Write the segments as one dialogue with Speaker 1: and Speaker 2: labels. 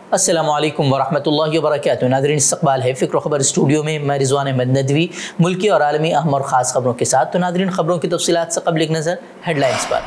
Speaker 1: अस्सलामु अलैकुम वरहमतुल्लाहि वबरकातुहू। नाज़रीन, इस्तक़बाल है फ़िक्र ख़बर स्टूडियो में। मैं रिज़वान अहमद नदवी मुल्की और आलमी अहम और ख़ास ख़बरों के साथ। तो नाज़रीन, ख़बरों की तफ़सीलात से क़ब्ल एक नज़र हेडलाइंस पर।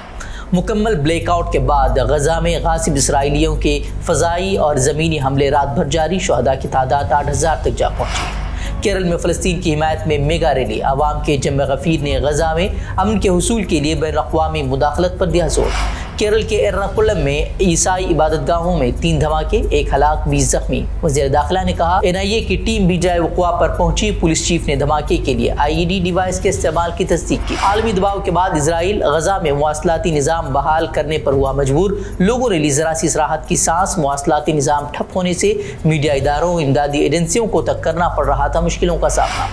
Speaker 1: मुकम्मल ब्लैकआउट के बाद गज़ा में गासिब इसराइलियों के फ़ज़ाई और ज़मीनी हमले रात भर जारी। शुहदा की तादाद 8000 तक जा पहुँची। केरल में फ़लस्तीन की हिमायत में मेगा रैली। अवाम के जम गफ़ीर ने गज़ा में अमन के हुसूल के लिए बैन अक़वामी मुदाखलत पर दिया जोर। केरल के एर्नाकुलम में ईसाई इबादतगाहों में 3 धमाके, 1 हलाक 20 जख्मी। वज़ीर दाखिला ने कहा NIA की टीम भी जाए वक़्वा पर पहुंची। पुलिस चीफ ने धमाके के लिए IED डिवाइस के इस्तेमाल की तस्दीक की। आलमी दबाव के बाद इसराइल गज़ा में मुवासलाती निज़ाम बहाल करने पर हुआ मजबूर। लोगों ने ली ज़रा सी राहत की सांस। मुवासलाती निज़ाम ठप होने से मीडिया इदारों, इमदादी एजेंसियों को तक करना पड़ रहा था मुश्किलों का सामना।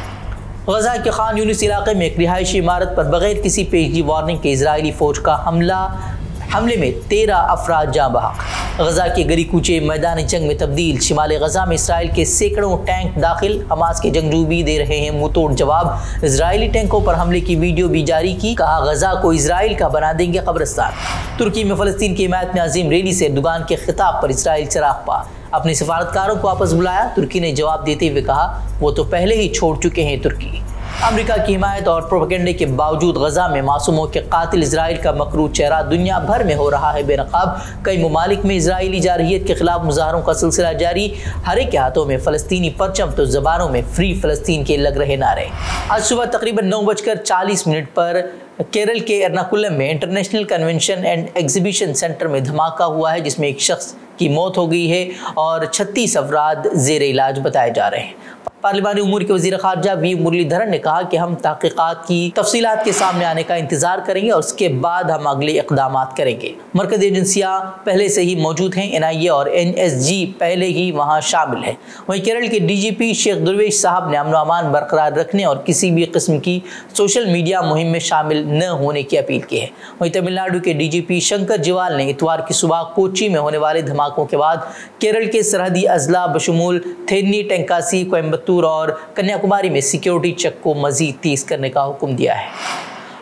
Speaker 1: गज़ा के खान यूनिस इलाके में एक रिहायशी इमारत पर बगैर किसी पेशगी वार्निंग के इजरायली फौज का हमले में 13 अफराद जाँ बहक। गज़ा के गली कूचे मैदान जंग में तब्दील। शिमाल गज़ा में इसराइल के सैकड़ों टैंक दाखिल। हमास के जंगजू भी दे रहे हैं मुंह तोड़ जवाब। इजरायली टैंकों पर हमले की वीडियो भी जारी की। कहा गज़ा को इसराइल का बना देंगे कब्रिस्तान। तुर्की में फ़लस्तीन की हिमायत में अजीम रैली से एर्दोगान के खिताब पर इसराइल चिराग पा। अपने सफारतकारों को वापस बुलाया। तुर्की ने जवाब देते हुए कहा वो तो पहले ही छोड़ चुके हैं तुर्की। अमेरिका की हिमायत और प्रोपेगेंडे के बावजूद गज़ा में मासूमों के कातिल इजराइल का मकरूज चेहरा दुनिया भर में हो रहा है बेनकाब। कई ममालिक में इजराइली जारहियत के खिलाफ मुजाहरों का सिलसिला जारी। हर एक के हाथों में फ़लस्तीनी परचम तो ज़बानों में फ्री फ़लस्तीन के लग रहे नारे। आज सुबह तकरीबन 9:40 पर केरल के एर्नाकुलम में international convention and exhibition centre में धमाका हुआ है, जिसमें एक शख्स की मौत हो गई है और 36 अफराद ज़ेर इलाज बताए जा रहे हैं। पार्लिमानी उमूर के वज़ीर ख़ारजा वी मुरलीधरन ने कहा कि हम तहक़ीक़ात की तफसीलात के सामने आने का इंतज़ार करेंगे और उसके बाद हम अगले इक़दामात करेंगे। मरकज़ी एजेंसियाँ पहले से ही मौजूद हैं। NIA और NSG पहले ही वहाँ शामिल है। वहीं केरल के DGP शेख दुर्वेश साहब ने अमन व अमान बरकरार रखने और किसी भी किस्म की सोशल मीडिया मुहिम में शामिल न होने की अपील की है। वहीं तमिलनाडु के DGP शंकर जिवाल ने इतवार की सुबह कोच्चि में होने वाले धमाकों के बाद केरल के सरहदी अजला बशमूल थेन्नी, टेंकासी, कोयम्बटूर और कन्याकुमारी में सिक्योरिटी चेक को मजीद तेज करने का हुक्म दिया है।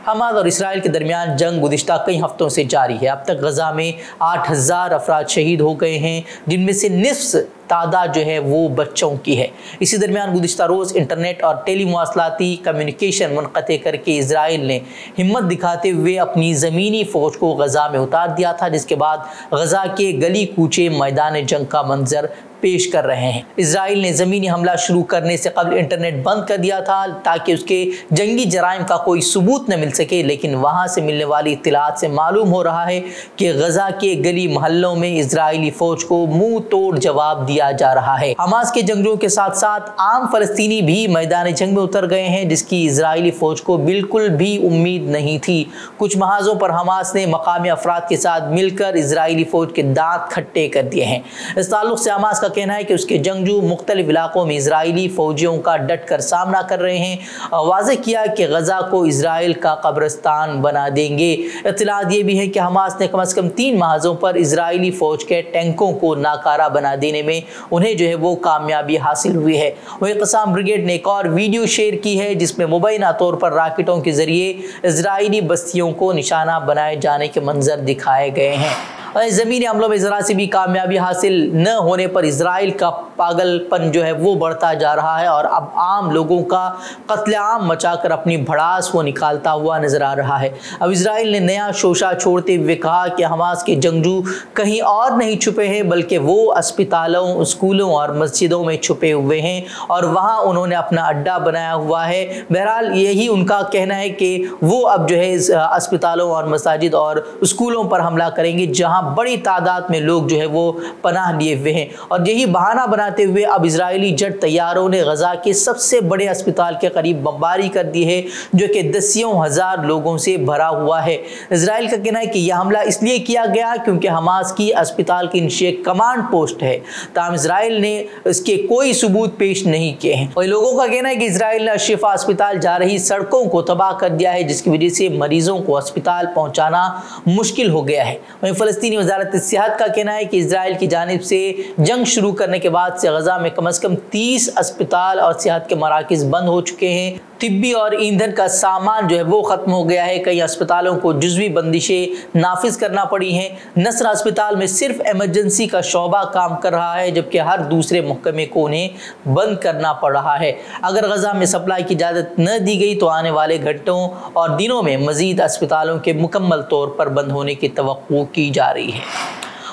Speaker 1: हमास और इसराइल के दरमियान जंग गुज़िश्ता कई हफ्तों से जारी है। अब तक गज़ा में 8000 अफराद शहीद हो गए हैं, जिनमें से निस्फ तादाद जो है वो बच्चों की है। इसी दरमियान गुज़िश्ता रोज़ इंटरनेट और टेली मुवासलाती कम्युनिकेशन मुनक़ते करके इसराइल ने हिम्मत दिखाते हुए अपनी ज़मीनी फ़ौज को गज़ा में उतार दिया था, जिसके बाद गज़ा के गली कूचे मैदान जंग का मंजर पेश कर रहे हैं। इसराइल ने ज़मीनी हमला शुरू करने से कबल इंटरनेट बंद कर दिया था ताकि उसके जंगी जराइम का कोई सबूत न मिल सके, लेकिन वहाँ से मिलने वाली इत्तलात से मालूम हो रहा है कि गज़ा के गली मोहल्लों में इजरायली फ़ौज को मुंह तोड़ जवाब दिया जा रहा है। हमास के जंगजूओं के साथ साथ आम फ़लस्तीनी भी मैदान जंग में उतर गए हैं, जिसकी इजरायली फ़ौज को बिल्कुल भी उम्मीद नहीं थी। कुछ महाजों पर हमास ने मकामी अफराद के साथ मिलकर इजरायली फ़ौज के दांत खट्टे कर दिए हैं। इस ताल्लुक़ से हमास कहना है कि उसके जंगजू मुख्तलिफ इलाकों में इजरायली फौजियों का डट कर सामना कर रहे हैं। वाज़ेह किया कि गज़ा को इजराइल का कब्रिस्तान बना देंगे। इत्तलात ये भी है कि हमास ने कम से कम 3 महाजों पर इजरायली फौज के टैंकों को नाकारा बना देने में उन्हें जो है वो कामयाबी हासिल हुई है। वही क़साम ब्रिगेड ने एक और वीडियो शेयर की है, जिसमें मुबैना तौर पर राकेटों के ज़रिए इजरायली बस्तियों को निशाना बनाए जाने के मंजर दिखाए गए हैं। ज़मीनी हमलों में ज़रा सी भी कामयाबी हासिल न होने पर इजराइल का पागलपन जो है वो बढ़ता जा रहा है और अब आम लोगों का कत्लेआम मचाकर अपनी भड़ास वो निकालता हुआ नजर आ रहा है। अब इजराइल ने नया शोशा छोड़ते हुए कहा कि हमास के जंगजू कहीं और नहीं छुपे हैं, बल्कि वो अस्पतालों, स्कूलों और मस्जिदों में छुपे हुए हैं और वहाँ उन्होंने अपना अड्डा बनाया हुआ है। बहरहाल यही उनका कहना है कि वो अब जो है अस्पतालों और मसाजिद और स्कूलों पर हमला करेंगे, जहाँ बड़ी तादाद में लोग जो है वो पनाह लिए हुए हैं। और यही बहाना बनाते हुए अब इजरायली जेट तैयारों ने गज़ा के सबसे बड़े अस्पताल के करीब बमबारी कर दी है, जो कि दसियों हज़ार लोगों से भरा हुआ है। इजराइल का कहना है कि यह हमला इसलिए किया गया क्योंकि हमास की अस्पताल के नीचे कमांड पोस्ट है, ताहम इजराइल ने इसके कोई सबूत पेश नहीं किए हैं। और लोगों का कहना है कि इजराइल ने शिफा अस्पताल जा रही सड़कों को तबाह कर दिया है, जिसकी वजह से मरीजों को अस्पताल पहुँचाना मुश्किल हो गया है। वहीं फ़लस्तीनी वज़ारत सेहत का कहना है कि इजराइल की जानिब से जंग शुरू करने के बाद से गज़ा में कम से कम 30 अस्पताल और सेहत के मराकज़ बंद हो चुके हैं। طبی اور ایندھن کا سامان جو ہے وہ ختم ہو گیا ہے. کئی اسپتالوں کو جزوی بندشیں نافذ کرنا پڑی ہیں. نصر اسپتال میں صرف ایمرجنسی کا شعبہ کام کر رہا ہے جبکہ ہر دوسرے محکمے کو انہیں بند کرنا پڑ رہا ہے. اگر غزہ میں سپلائی کی اجازت نہ دی گئی تو آنے والے گھنٹوں اور دنوں میں مزید اسپتالوں کے مکمل طور پر بند ہونے کی توقع کی جا رہی ہے.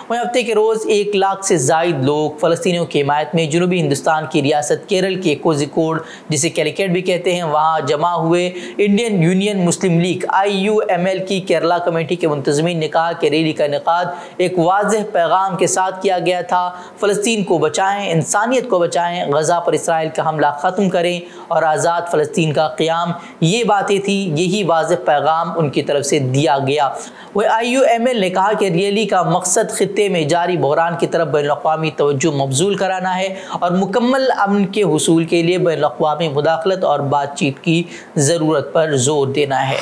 Speaker 1: وہیں ہفتے کے روز 1 لاکھ سے زائد لوگ فلسطینیوں کی حمایت میں جنوبی ہندوستان کی ریاست کیرل کے کوزیکوڈ جسے کیلیکٹ بھی کہتے ہیں وہاں جمع ہوئے. انڈین یونین مسلم لیگ IUML کی کیرلا کمیٹی کے منتظمین نے کہا کہ ریلی کا انعقاد ایک واضح پیغام کے ساتھ کیا گیا تھا. فلسطین کو بچائیں، انسانیت کو بچائیں، غزہ پر اسرائیل کا حملہ ختم کریں اور آزاد فلسطین کا قیام. یہ باتیں تھیں، یہی واضح پیغام ان کی طرف سے دیا گیا. وہ IUML نے کہا کہ ریلی کا مقصد خطے میں جاری بحران کی طرف بین الاقوامی توجہ مبذول کرانا ہے اور مکمل امن کے حصول کے لیے بین الاقوامی مداخلت اور بات چیت کی ضرورت پر زور دینا ہے.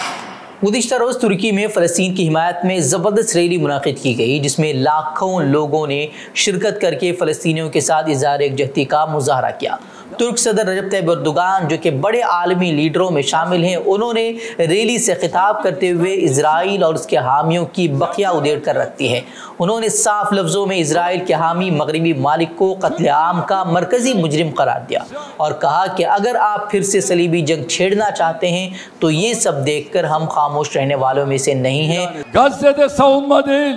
Speaker 1: گزشتہ روز ترکی میں فلسطین کی حمایت میں زبردست ریلی منعقد کی گئی جس میں لاکھوں لوگوں نے شرکت کر کے فلسطینیوں کے ساتھ اظہار یکجہتی کا مظاہرہ کیا. ترک صدر رجب طیب اردوغان جو کہ بڑے عالمی لیڈروں میں شامل ہیں انہوں نے ریلی سے خطاب کرتے ہوئے اسرائیل اور اس کے حامیوں کی بقیہ ادھیڑ کر رکھتی ہے. انہوں نے صاف لفظوں میں اسرائیل کے حامی مغربی ممالک کو قتل عام کا مرکزی مجرم قرار دیا اور kıha کہ اگر آپ پھر سے صلیبی jeng چھیڑنا چاہتے ہیں تو یہ سب دیکھ کر ہم خاموش رہنے والوں میں سے نہیں ہیں.
Speaker 2: Gazze'de savunma değil,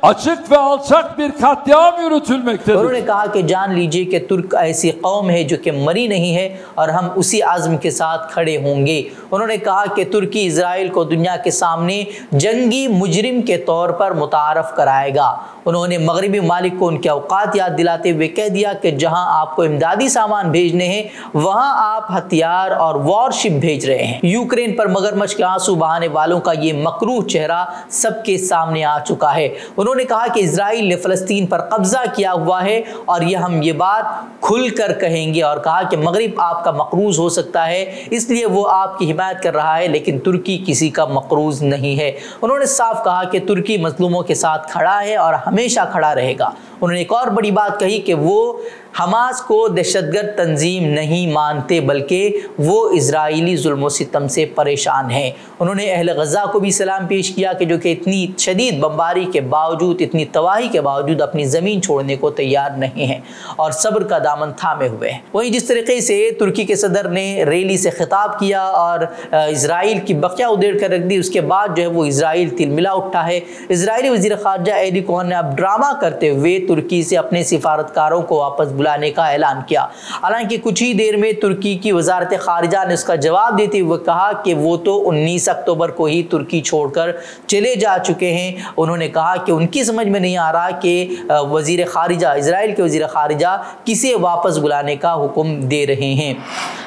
Speaker 2: açık ve alçak bir katliam yürütülmektedir.
Speaker 1: انہوں نے کہا کہ جان لیجئے کہ ترک ایسی قوم ہے جو کہ مری نہیں ہے اور ہم اسی عزم کے ساتھ کھڑے ہوں گے. انہوں نے کہا کہ ترکی اسرائیل کو دنیا کے سامنے جنگی مجرم کے طور پر متعارف کرائے گا. انہوں نے مغربی ممالک کو ان کے اوقات یاد دلاتے ہوئے کہہ دیا کہ جہاں آپ کو امدادی سامان بھیجنے ہیں وہاں آپ ہتھیار اور وارشپ بھیج رہے ہیں. یوکرین پر مگرمچھ کے آنسو بہانے والوں کا یہ مکروہ چہرہ سب کے سامنے آ چکا ہے. انہوں نے کہا کہ اسرائیل نے فلسطین پر قبضہ کیا ہوا ہے اور ہم یہ بات کھل کر کہیں گے اور کہا کہ مغرب آپ کا مقروض ہو سکتا ہے اس لیے وہ آپ کی حمایت کر رہا ہے لیکن ترکی کسی کا مقروض نہیں ہے. انہوں نے صاف کہا کہ ترکی مظلوموں کے ساتھ کھڑا ہے اور ہمیشہ کھڑا رہے گا. انہوں نے ایک اور بڑی بات کہی کہ وہ حماس کو دہشت گرد تنظیم نہیں مانتے بلکہ وہ اسرائیلی ظلم و ستم سے پریشان ہیں. انہوں نے اہل غزہ کو بھی سلام پیش کیا کہ جو کہ اتنی شدید بمباری کے باوجود اتنی تباہی کے باوجود اپنی زمین چھوڑنے کو تیار نہیں ہیں اور صبر کا دامن تھامے ہوئے ہیں. وہیں جس طریقے سے ترکی کے صدر نے ریلی سے خطاب کیا اور اسرائیل کی بقیہ ادھیڑ کر رکھ دی اس کے بعد جو ہے وہ اسرائیل تلملا اٹھا ہے. اسرائیلی وزیر خارجہ ایلی کوہن نے اب ڈرامہ کرتے ہوئے ترکی سے اپنے سفارتکاروں کو واپس بلانے کا اعلان کیا. حالانکہ کچھ ہی دیر میں ترکی کی وزارت خارجہ نے اس کا جواب دیتے ہوئے کہا کہ وہ تو 19 اکتوبر کو ہی ترکی چھوڑ کر چلے جا چکے ہیں. انہوں نے کہا کہ ان کی سمجھ میں نہیں آ رہا کہ وزیر خارجہ اسرائیل کے وزیر خارجہ کسے واپس بلانے کا حکم دے رہے ہیں.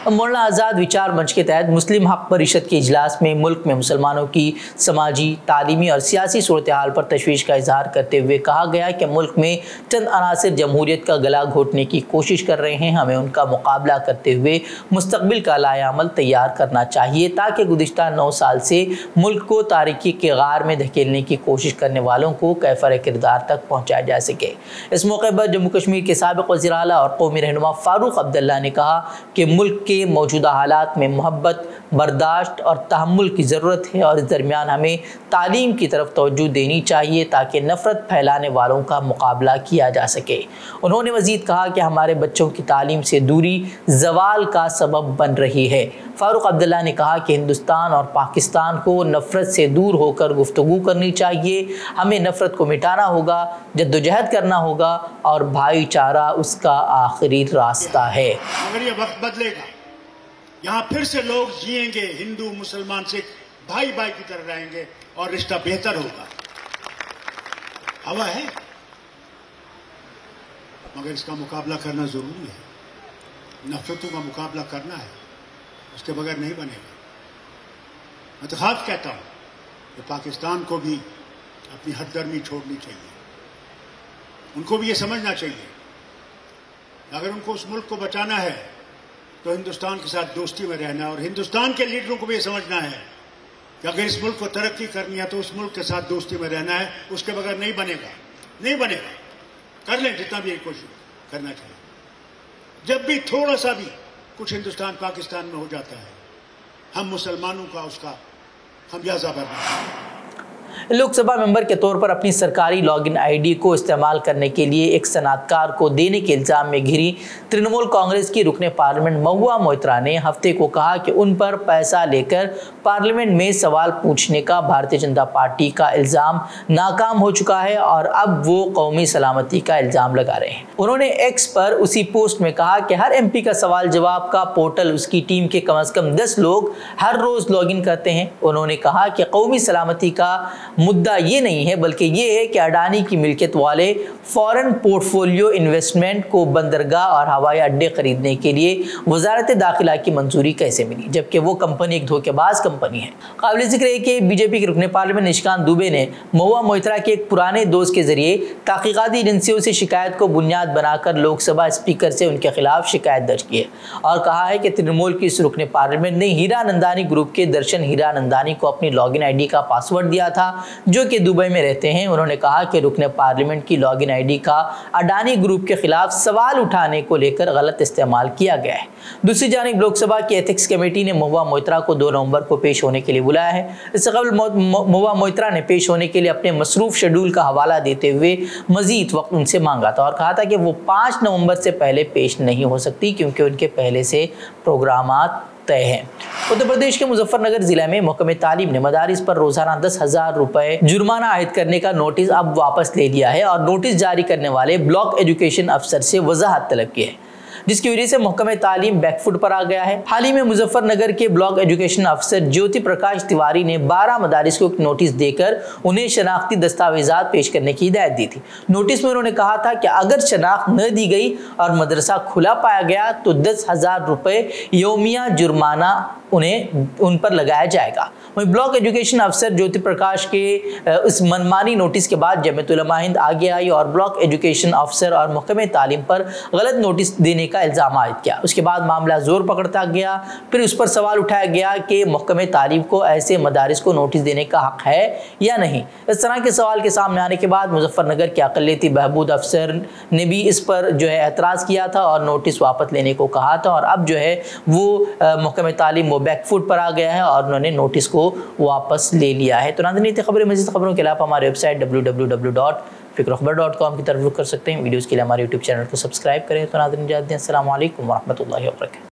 Speaker 1: مولانا آزاد وچار منچ کے تحت مسلم حق پریشد کے اجلاس میں ملک میں مسلمانوں کی سماجی، تعلیمی اور سیاسی صورتحال پر تشویش کا اظہار کرتے ہوئے کہا گیا کہ ملک میں چند عناصر جمہوریت کا گلا گھونٹنے کی کوشش کر رہے ہیں. ہمیں ان کا مقابلہ کرتے ہوئے مستقبل کا لائحہ عمل تیار کرنا چاہیے تاکہ گزشتہ 9 سال سے ملک کو تاریکی کے غار میں دھکیلنے کی کوشش کرنے والوں کو کیفر کردار تک پہنچایا جا سکے. اس موقع پر جموں کشمیر کے سابق وزیر اعلیٰ اور قومی رہنما فاروق عبداللہ نے کہا کہ ملک کے موجودہ حالات میں محبت، برداشت اور تحمل کی ضرورت ہے اور اس درمیان ہمیں تعلیم کی طرف توجہ دینی چاہیے تاکہ نفرت پھیلانے والوں کا مقابلہ کیا جا سکے. انہوں نے مزید کہا کہ ہمارے بچوں کی تعلیم سے دوری زوال کا سبب بن رہی ہے. فاروق عبداللہ نے کہا کہ ہندوستان اور پاکستان کو نفرت سے دور ہو کر گفتگو کرنی چاہیے. ہمیں نفرت کو مٹانا ہوگا، جدوجہد کرنا ہوگا اور بھائی چارہ اس کا آخری راستہ ہے.
Speaker 3: مگر یہ وقت بدلے گا، یہاں پھر سے لوگ جئیں گے، ہندو مسلمان سکھ بھائی بھائی کی طرح رہیں گے اور رشتہ بہتر ہوگا. ہوا ہے مگر اس کا مقابلہ کرنا ضروری ہے. نفرتوں کا مقابلہ کرنا ہے، اس کے بغیر نہیں بنے گا. میں تو خاص کہتا ہوں کہ پاکستان کو بھی اپنی ہٹ درمی چھوڑنی چاہیے. ان کو بھی یہ سمجھنا چاہیے کہ اگر ان کو اس ملک کو بچانا ہے تو ہندوستان کے ساتھ دوستی میں رہنا ہے اور ہندوستان کے لیڈروں کو بھی یہ سمجھنا ہے کہ اگر اس ملک کو ترقی کرنی ہے تو اس ملک کے ساتھ دوستی میں رہنا ہے. اس کے بغیر نہیں بنے گا، نہیں بنے گا. کر لیں جتنا بھی کوشش کرنا چاہیے. جب بھی تھوڑا سا بھی کچھ ہندوستان پاکستان میں ہو جاتا ہے हम मुसलमानों का उसका खमियाजा भरना।
Speaker 1: लोकसभा मेंबर के तौर पर अपनी सरकारी लॉगिन आईडी को इस्तेमाल करने के लिए एक सनअतकार को देने के इल्ज़ाम में घिरी तृणमूल कांग्रेस की रुकने पार्लियामेंट महुआ मोइत्रा ने हफ्ते को कहा कि उन पर पैसा लेकर पार्लियामेंट में सवाल पूछने का भारतीय जनता पार्टी का इल्ज़ाम नाकाम हो चुका है और अब वो कौमी सलामती का इल्ज़ाम लगा रहे हैं। उन्होंने एक्स पर उसी पोस्ट में कहा कि हर एमपी का सवाल जवाब का पोर्टल उसकी टीम के कम से कम 10 लोग हर रोज़ लॉगिन करते हैं। उन्होंने कहा कि कौमी सलामती का मुद्दा ये नहीं है बल्कि ये है कि अडानी की मिल्कियत वाले फॉरेन पोर्टफोलियो इन्वेस्टमेंट को बंदरगाह और हवाई अड्डे खरीदने के लिए वजारत दाखिला की मंजूरी कैसे मिली, जबकि वो कंपनी एक धोखेबाज कंपनी है। काबिल जिक्र है कि बीजेपी के रुकने पार्लियामेंट निशिकांत दुबे ने महुआ मोइत्रा के एक पुराने दोस्त के जरिए तहकीकाती एजेंसियों से शिकायत को बुनियाद बनाकर लोकसभा स्पीकर से उनके खिलाफ शिकायत दर्ज की है और कहा है कि तृणमूल की इस रुकने पार्लियामेंट ने हीरानंदानी ग्रुप के दर्शन हीरानंदानी को अपनी लॉगिन आईडी का पासवर्ड दिया था जो कि दुबई में रहते हैं। उन्होंने कहा कि रुकने पार्लियामेंट की लॉगिन आईडी का अडानी ग्रुप के खिलाफ सवाल उठाने को लेकर गलत इस्तेमाल किया गया है। दूसरी जानिब लोकसभा की एथिक्स कमेटी ने महुआ मोइत्रा को 2 नवंबर को पेश होने के लिए बुलाया है। इससे कबल महुआ मोइत्रा ने पेश होने के लिए अपने मसरूफ शेड्यूल का हवाला देते हुए मजीद वक्त उनसे मांगा था और कहा था कि वो 5 नवंबर से पहले पेश नहीं हो सकती क्योंकि उनके पहले से प्रोग्रामात तय है। उत्तर प्रदेश के मुजफ्फरनगर जिले में महकमे तालीम ने मदारिस पर रोजाना 10,000 रुपए जुर्माना आयद करने का नोटिस अब वापस ले लिया है और नोटिस जारी करने वाले ब्लॉक एजुकेशन अफसर से वजाहत तलब की है, जिसकी वजह से महकमे तालीम बैकफुट पर आ गया है। हाल ही में मुजफ्फरनगर के ब्लॉक एजुकेशन अफसर ज्योति प्रकाश तिवारी ने 12 मदारिस को एक नोटिस देकर उन्हें शनाख्ती दस्तावेजात पेश करने की हिदायत दी थी। नोटिस में उन्होंने कहा था कि अगर शनाख्त न दी गई और मदरसा खुला पाया गया तो 10,000 रुपए यौमिया जुर्माना उन पर लगाया जाएगा। वहीं ब्लॉक एजुकेशन अफसर ज्योति प्रकाश के इस मनमानी नोटिस के बाद जमीयत उलमा हिंद आगे आई और ब्लॉक एजुकेशन अफसर और महकमे तालीम पर गलत नोटिस देने का इल्ज़ाम आयद किया। उसके बाद मामला जोर पकड़ता गया, फिर उस पर सवाल उठाया गया कि महकमे तालीम को ऐसे मदारिस को नोटिस देने का हक है या नहीं। इस तरह के सवाल के सामने आने के बाद मुजफ्फरनगर के अक़लियती बहबूद अफसर ने भी इस पर एतराज़ किया था और नोटिस वापस लेने को कहा था और अब वो महकमे तालीम वो बैकफुट पर आ गया है और उन्होंने नोटिस को वापस ले लिया है। तो नाज़रीन, खबरें मज़ीद खबरों के अलावा हमारे वेबसाइट www.fikrokhabar.com की तरफ रुख कर सकते हैं। वीडियोज़ के लिए हमारे यूट्यूब चैनल को सब्सक्राइब करें। तो नाज़रीन, इजाज़त दें। अस्सलामु अलैकुम व रहमतुल्लाहि व बरकातहू।